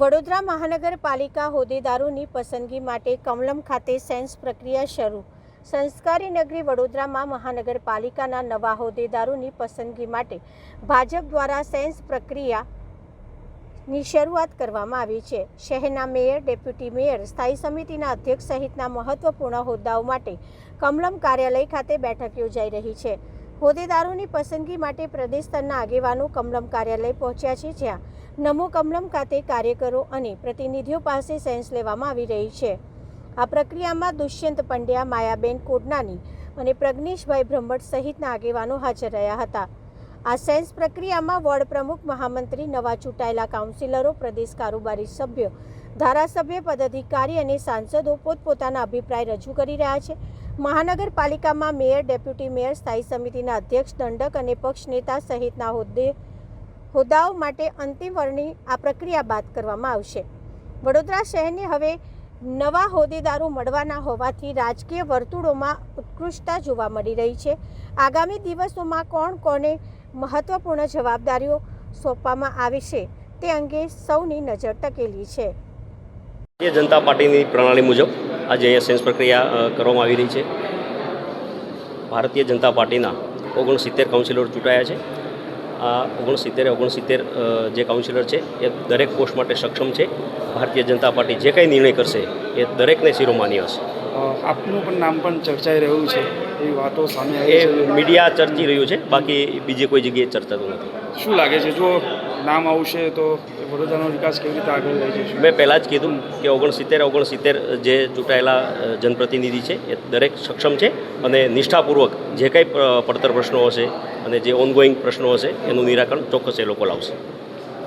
વડોદરા મહાનગરપાલિકા હોદ્દેદારોની પસંદગી માટે કમલમ ખાતે સેન્સ પ્રક્રિયા શરૂ। સંસ્કારી નગરી વડોદરામાં મહાનગરપાલિકાના નવા હોદ્દેદારોની પસંદગી માટે ભાજપ દ્વારા સેન્સ પ્રક્રિયાની શરૂઆત કરવામાં આવી છે। શહેરના મેયર, ડેપ્યુટી મેયર, સ્થાયી સમિતિના અધ્યક્ષ સહિતના મહત્વપૂર્ણ હોદ્દાઓ માટે કમલમ કાર્યાલય ખાતે બેઠક યોજાઈ રહી છે। હોદ્દેદારોની પસંદગી માટે પ્રદેશ સ્તરના આગેવાનો કમલમ કાર્યાલય પહોંચ્યા છે, જ્યાં નમો કમલમ ખાતે કાર્યકરો અને પ્રતિનિધિઓ પાસે સેન્સ લેવામાં આવી રહી છે। આ પ્રક્રિયામાં દુષ્યંત પંડ્યા, માયાબેન કોડનાની અને પ્રજ્ઞેશભાઈ બ્રહ્મટ સહિતના આગેવાનો હાજર રહ્યા હતા। આ સેન્સ પ્રક્રિયામાં વોર્ડ પ્રમુખ, મહામંત્રી, નવા ચૂંટાયેલા કાઉન્સિલરો, પ્રદેશ કારોબારી સભ્યો, ધારાસભ્ય, પદાધિકારી અને સાંસદો પોતપોતાના અભિપ્રાય રજૂ કરી રહ્યા છે। મહાનગરપાલિકામાં મેયર, ડેપ્યુટી મેયર, સ્થાયી સમિતિના અધ્યક્ષ, દંડક અને પક્ષ નેતા સહિતના હોદ્દાઓ માટે અંતિમ વરણી આ પ્રક્રિયા બાદ કરવામાં આવશે। વડોદરા શહેરને હવે નવા હોદ્દેદારો મળવાના હોવાથી રાજકીય વર્તુળોમાં ઉત્કૃષ્ટતા જોવા મળી રહી છે। આગામી દિવસોમાં કોને મહત્વપૂર્ણ જવાબદારીઓ સોંપવામાં આવે છે તે અંગે સૌની નજર ટકેલી છે। ભારતીય જનતા પાર્ટીની પ્રણાલી મુજબ આજે અહીંયા સેન્સ પ્રક્રિયા કરવામાં આવી રહી છે। ભારતીય જનતા પાર્ટીના 69 કાઉન્સિલર ચૂંટાયા છે। આ 69 જે કાઉન્સિલર છે એ દરેક પોસ્ટ માટે સક્ષમ છે। ભારતીય જનતા પાર્ટી જે કંઈ નિર્ણય કરશે એ દરેકને શિરોમાન્ય હશે। આપનું પણ નામ પણ ચર્ચાઈ રહ્યું છે, એવી વાતો સામે આવી છે, મીડિયા ચર્ચી રહ્યું છે, બાકી બીજી કોઈ જગ્યાએ ચર્ચાતું નથી। શું લાગે છે, જો નામ આવશે તો વડોદરાનો વિકાસ કેવી રીતે આગળ લઈ જશે? મેં પહેલાં જ કીધું કે 69 જે ચૂંટાયેલા જનપ્રતિનિધિ છે એ દરેક સક્ષમ છે અને નિષ્ઠાપૂર્વક જે કંઈ પડતર પ્રશ્નો હશે અને જે ઓનગોઈંગ પ્રશ્નો હશે એનું નિરાકરણ ચોક્કસ એ લોકો લાવશે।